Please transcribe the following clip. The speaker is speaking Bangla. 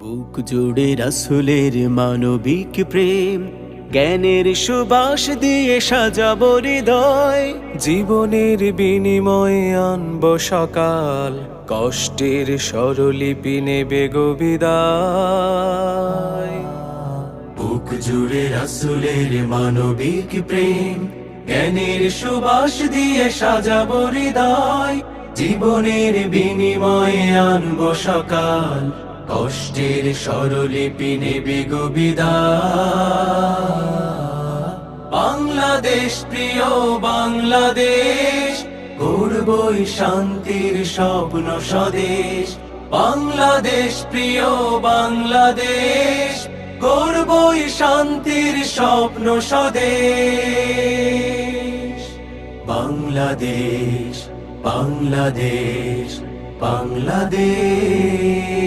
বুক জুড়ে রাসূলের মানবিক প্রেম, জ্ঞানের সুবাস দিয়ে সাজাবো হৃদয়। জীবনের বিনিময়ে আনব সকাল, কষ্টের স্বরলিপি নেবে গো বিদায়। বুক জুড়ে রাসূলের মানবিক প্রেম, জ্ঞানের সুবাস দিয়ে সাজাবো হৃদয়। জীবনের বিনিময়ে আনবো সকাল, কষ্টের স্বরলিপি নেবে গো বিদায়। বাংলাদেশ প্রিয় বাংলাদেশ, গড়বই শান্তির স্বপ্ন স্বদেশ। বাংলাদেশ প্রিয় বাংলাদেশ, গড়বই শান্তির স্বপ্ন স্বদেশ। বাংলাদেশ বাংলাদেশ বাংলাদেশ।